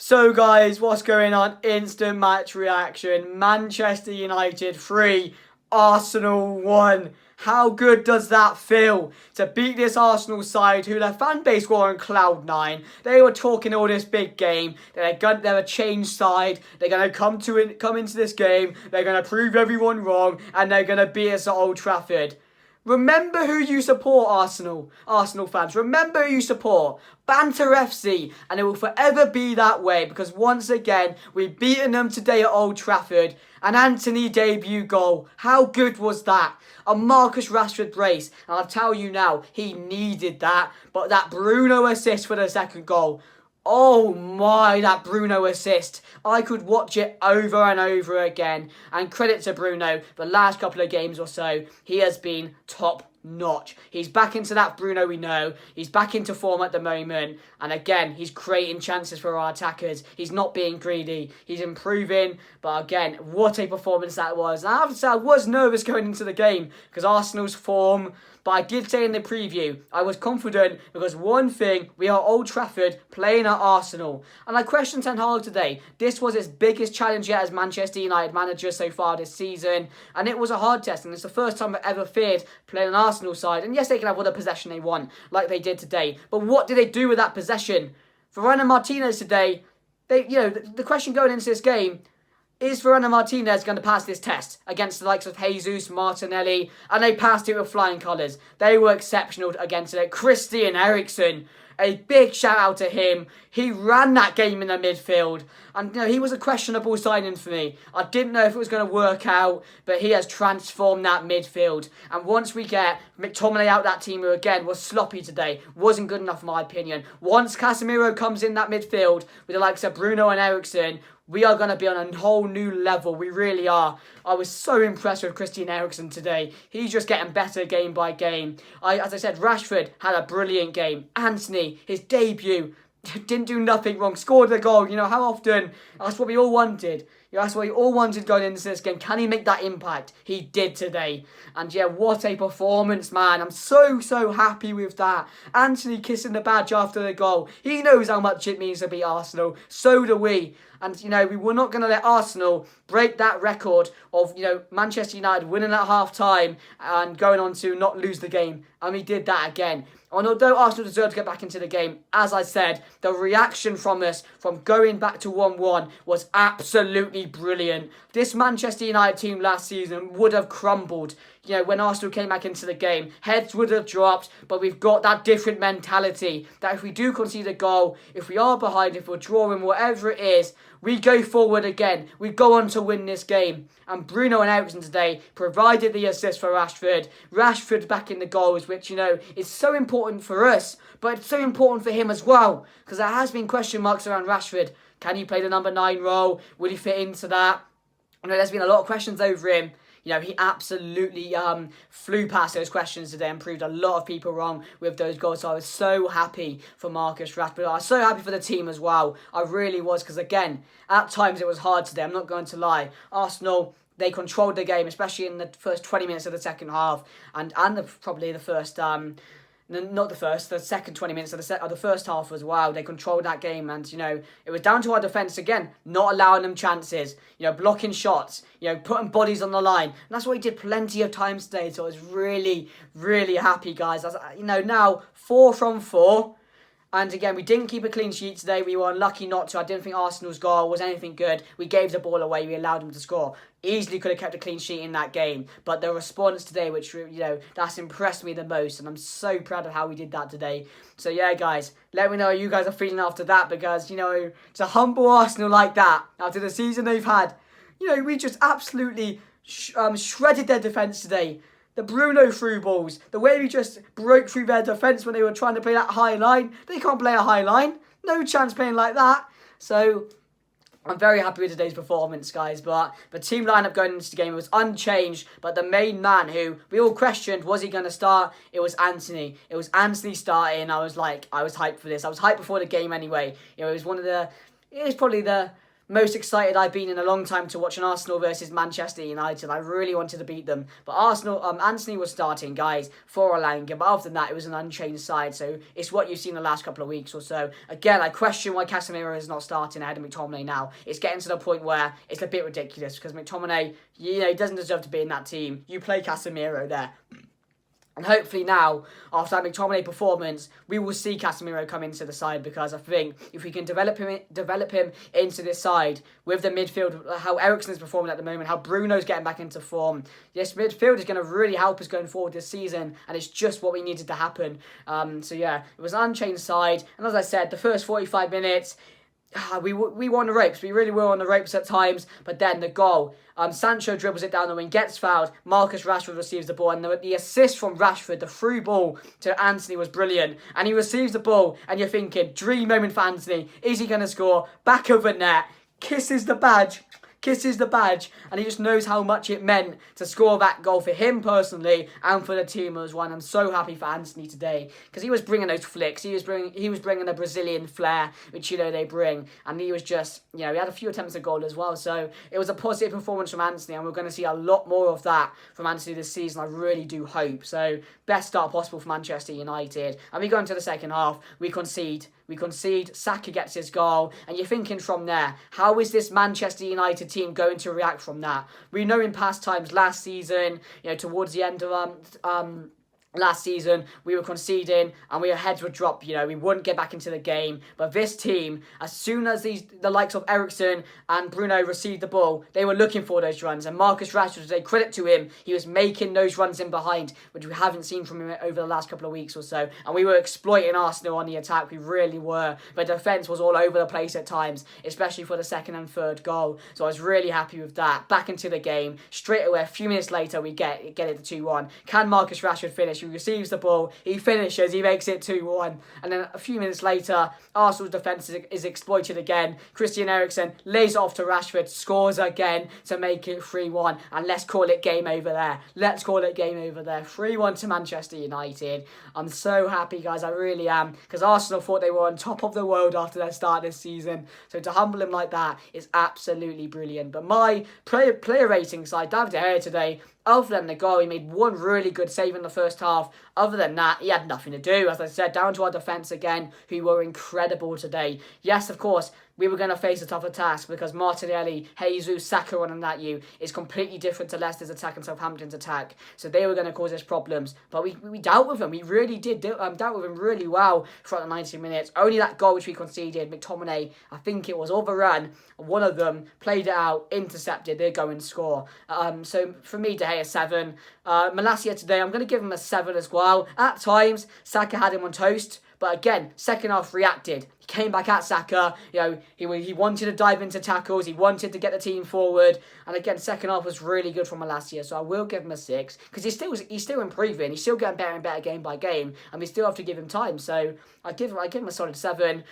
So guys, what's going on? Instant match reaction. Manchester United 3, Arsenal 1. How good does that feel to beat this Arsenal side who their fan base were on cloud nine? They were talking all this big game. They're a changed side. They're going to come into this game. They're going to prove everyone wrong and they're going to beat us at Old Trafford. Remember who you support, Arsenal fans. Remember who you support. Banter FC. And it will forever be that way because once again, we've beaten them today at Old Trafford. An Antony debut goal. How good was that? A Marcus Rashford brace. And I'll tell you now, he needed that. But that Bruno assist for the second goal. Oh my, that Bruno assist. I could watch it over and over again. And credit to Bruno, the last couple of games or so, he has been top notch. He's back into that Bruno we know. He's back into form at the moment. And again, he's creating chances for our attackers. He's not being greedy. He's improving. But again, what a performance that was. And I have to say, I was nervous going into the game because Arsenal's form. But I did say in the preview, I was confident because one thing, we are Old Trafford playing at Arsenal. And I questioned Ten Hag today. This was his biggest challenge yet as Manchester United manager so far this season. And it was a hard test. And it's the first time I've ever feared playing an Arsenal side. And yes, they can have whatever possession they want, like they did today. But what did they do with that possession? Varane and Martinez today, the question going into this game, is Varane Martinez going to pass this test against the likes of Jesus, Martinelli? And they passed it with flying colours. They were exceptional against it. Christian Eriksen, a big shout out to him. He ran that game in the midfield. And he was a questionable signing for me. I didn't know if it was going to work out, but he has transformed that midfield. And once we get McTominay out that team, who again was sloppy today, wasn't good enough in my opinion. Once Casemiro comes in that midfield with the likes of Bruno and Eriksen, we are going to be on a whole new level. We really are. I was so impressed with Christian Eriksen today. He's just getting better game by game. As I said, Rashford had a brilliant game. Antony, his debut, didn't do nothing wrong. Scored a goal. How often? That's what we all wanted. That's what we all wanted going into this game. Can he make that impact? He did today. And yeah, what a performance, man. I'm so happy with that. Antony kissing the badge after the goal. He knows how much it means to beat Arsenal. So do we. And, we were not going to let Arsenal break that record of, Manchester United winning at half-time and going on to not lose the game. And we did that again. And although Arsenal deserved to get back into the game, as I said, the reaction from us from going back to 1-1 was absolutely brilliant. This Manchester United team last season would have crumbled, when Arsenal came back into the game. Heads would have dropped, but we've got that different mentality that if we do concede a goal, if we are behind, if we're drawing, whatever it is, we go forward again. We go on to win this game. And Bruno and Eriksen today provided the assist for Rashford. Rashford back in the goals, which, is so important for us, but it's so important for him as well. Because there has been question marks around Rashford. Can he play the number 9 role? Will he fit into that? There's been a lot of questions over him. He absolutely flew past those questions today and proved a lot of people wrong with those goals. So I was so happy for Marcus Rashford. I was so happy for the team as well. I really was, because again, at times it was hard today. I'm not going to lie. Arsenal, they controlled the game, especially in the first 20 minutes of the second half, and probably the first. The second 20 minutes of the first half as well. They controlled that game and, it was down to our defence again, not allowing them chances, blocking shots, putting bodies on the line. And that's what we did plenty of times today, so I was really, really happy, guys. Now 4 from 4. And again, we didn't keep a clean sheet today. We were unlucky not to. I didn't think Arsenal's goal was anything good. We gave the ball away. We allowed them to score. Easily could have kept a clean sheet in that game. But the response today, which, that's impressed me the most. And I'm so proud of how we did that today. So, yeah, guys, let me know how you guys are feeling after that. Because, to humble Arsenal like that, after the season they've had, we just absolutely shredded their defence today. The Bruno through balls, the way we just broke through their defence when they were trying to play that high line. They can't play a high line. No chance playing like that. So, I'm very happy with today's performance, guys. But the team lineup going into the game was unchanged. But the main man who we all questioned, was he going to start? It was Antony. It was Antony starting. I was hyped for this. I was hyped before the game anyway. It was probably the most excited I've been in a long time to watch an Arsenal versus Manchester United. I really wanted to beat them. But Arsenal, Antony was starting, guys, for Alanga. But other than that, it was an unchanged side. So it's what you've seen the last couple of weeks or so. Again, I question why Casemiro is not starting ahead of McTominay now. It's getting to the point where it's a bit ridiculous because McTominay, he doesn't deserve to be in that team. You play Casemiro there. And hopefully now, after that McTominay performance, we will see Casemiro come into the side, because I think if we can develop him into this side with the midfield, how Eriksen is performing at the moment, how Bruno's getting back into form, this midfield is going to really help us going forward this season, and it's just what we needed to happen. So yeah, it was an unchanged side, and as I said, the first 45 minutes, we were on the ropes. We really were on the ropes at times, but then the goal. Sancho dribbles it down the wing, gets fouled. Marcus Rashford receives the ball, and the assist from Rashford, the through ball to Antony, was brilliant. And he receives the ball, and you're thinking, dream moment for Antony. Is he going to score? Back of the net, kisses the badge, and he just knows how much it meant to score that goal for him personally and for the team as well. I'm so happy for Antony today, because he was bringing those flicks. He was bringing the Brazilian flair, which they bring, and he was just, he had a few attempts at goal as well. So it was a positive performance from Antony, and we're going to see a lot more of that from Antony this season. I really do hope so. Best start possible for Manchester United, and we go into the second half. We concede. Saka gets his goal, and you're thinking from there, how is this Manchester United team going to react from that? We know in past times, last season, towards the end of last season, we were conceding and our heads would drop, we wouldn't get back into the game. But this team, as soon as the likes of Eriksen and Bruno received the ball, they were looking for those runs. And Marcus Rashford, a credit to him, he was making those runs in behind, which we haven't seen from him over the last couple of weeks or so. And we were exploiting Arsenal on the attack, we really were. But defence was all over the place at times, especially for the second and third goal. So I was really happy with that. Back into the game, straight away, a few minutes later, we get it to 2-1. Can Marcus Rashford finish? He receives the ball, he finishes, he makes it 2-1, and then a few minutes later, Arsenal's defence is exploited again. Christian Eriksen lays it off to Rashford, scores again to make it 3-1, and let's call it game over there. 3-1 to Manchester United. I'm so happy, guys, I really am, because Arsenal thought they were on top of the world after their start this season, so to humble him like that is absolutely brilliant. But my player rating side, David De Gea today, other than the goal, he made one really good save in the first half. Other than that, he had nothing to do. As I said, down to our defence again, who were incredible today. Yes, of course, we were going to face a tougher task because Martinelli, Jesus, Saka running at you is completely different to Leicester's attack and Southampton's attack. So they were going to cause us problems. But we dealt with them. We really did dealt with them really well throughout the 90 minutes. Only that goal which we conceded, McTominay, I think it was overrun. One of them played it out, intercepted, they go and score. So for me, De Gea 7. Malacia today, I'm going to give him a 7 as well. At times, Saka had him on toast. But again, second half reacted. He came back at Saka. He wanted to dive into tackles. He wanted to get the team forward. And again, second half was really good from Malacia. So I will give him a 6 because he's still improving. He's still getting better and better game by game, and we still have to give him time. So I give him a solid 7.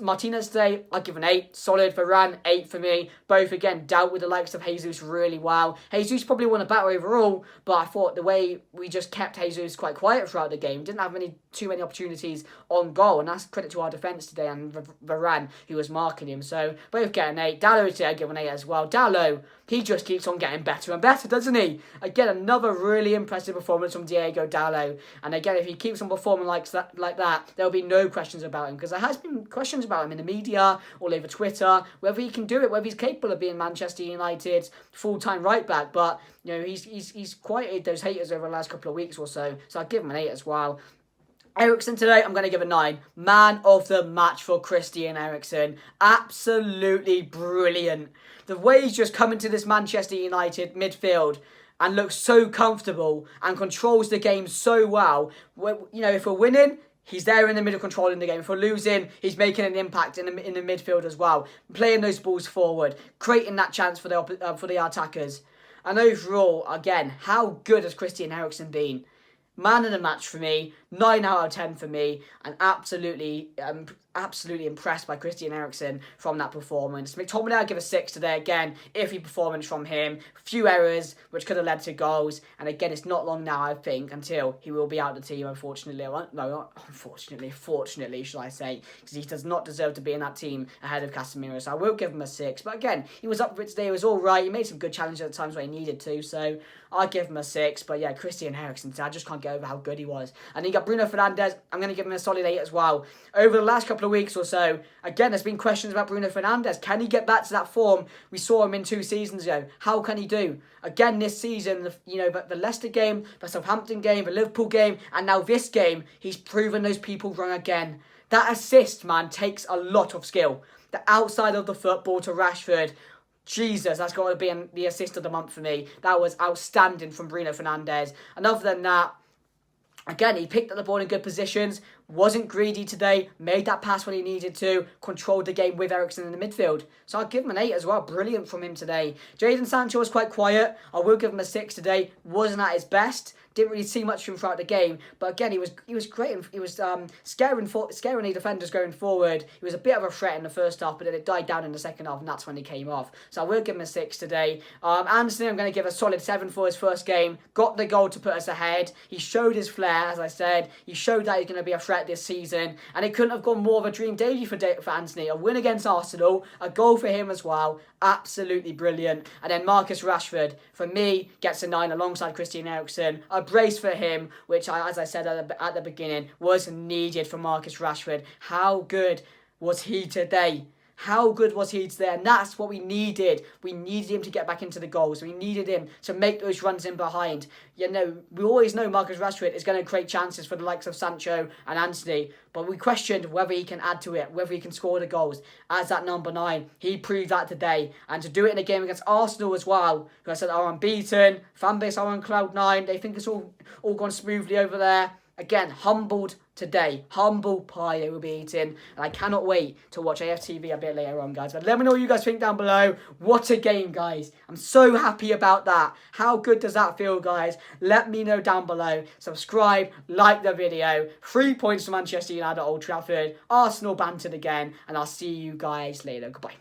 Martinez today, I give an 8. Solid. Varane, 8 for me. Both again dealt with the likes of Jesus really well. Jesus probably won a battle overall, but I thought the way we just kept Jesus quite quiet throughout the game, didn't have too many opportunities on goal, and that's credit to our defence today and Varane, who was marking him. So both get an 8. Dalot today, I give an 8 as well. Dalot, he just keeps on getting better and better, doesn't he? Again, another really impressive performance from Diego Dalot. And again, if he keeps on performing like that, there'll be no questions about him, because there has been questions about him in the media, all over Twitter, whether he can do it, whether he's capable of being Manchester United's full-time right-back. But, he's quieted those haters over the last couple of weeks or so. So I'll give him an 8 as well. Eriksen today, I'm going to give a 9. Man of the match for Christian Eriksen. Absolutely brilliant. The way he's just come into this Manchester United midfield and looks so comfortable and controls the game so well. If we're winning, he's there in the middle controlling the game. If we're losing, he's making an impact in the midfield as well. Playing those balls forward, creating that chance for the attackers. And overall, again, how good has Christian Eriksen been? Man of the match for me. 9 out of 10 for me, and absolutely impressed by Christian Eriksen from that performance. McTominay, I'll give a 6 today. Again, iffy performance from him. Few errors, which could have led to goals. And again, it's not long now, I think, until he will be out of the team, unfortunately. No, not unfortunately. Fortunately, should I say. Because he does not deserve to be in that team ahead of Casemiro. So I will give him a 6. But again, he was up for it today. He was all right. He made some good challenges at times where he needed to. So I'll give him a 6. But yeah, Christian Eriksen, I just can't get over how good he was. And then you got Bruno Fernandes. I'm going to give him a solid 8 as well. Over the last couple of weeks or so, again, there's been questions about Bruno Fernandes. Can he get back to that form we saw him in 2 seasons ago? How can he do? Again, this season, the Leicester game, the Southampton game, the Liverpool game, and now this game, he's proven those people wrong again. That assist, man, takes a lot of skill. The outside of the football to Rashford, Jesus, that's got to be the assist of the month for me. That was outstanding from Bruno Fernandes. And other than that, again, he picked up the ball in good positions, wasn't greedy today, made that pass when he needed to, controlled the game with Eriksen in the midfield. So I'll give him an 8 as well. Brilliant from him today. Jadon Sancho was quite quiet. I will give him a 6 today. Wasn't at his best. Didn't really see much from him throughout the game. But again, he was great. He was scaring the defenders going forward. He was a bit of a threat in the first half, but then it died down in the second half, and that's when he came off. So I will give him a 6 today. Anthony, I'm going to give a solid 7 for his first game. Got the goal to put us ahead. He showed his flair, as I said. He showed that he's going to be a threat this season. And it couldn't have gone more of a dream debut for Anthony. A win against Arsenal. A goal for him as well. Absolutely brilliant. And then Marcus Rashford, for me, gets a 9 alongside Christian Eriksen. A brace for him, which, as I said at the beginning, was needed for Marcus Rashford. How good was he today? How good was he today? And that's what we needed. We needed him to get back into the goals. We needed him to make those runs in behind. You know, we always know Marcus Rashford is going to create chances for the likes of Sancho and Anthony, but we questioned whether he can add to it, whether he can score the goals. As that number 9, he proved that today. And to do it in a game against Arsenal as well, who I said are unbeaten, fan base are on cloud 9, they think it's all gone smoothly over there. Again, humbled today. Humble pie they will be eating. And I cannot wait to watch AFTV a bit later on, guys. But let me know what you guys think down below. What a game, guys. I'm so happy about that. How good does that feel, guys? Let me know down below. Subscribe, like the video. 3 points for Manchester United at Old Trafford. Arsenal bantered again. And I'll see you guys later. Goodbye.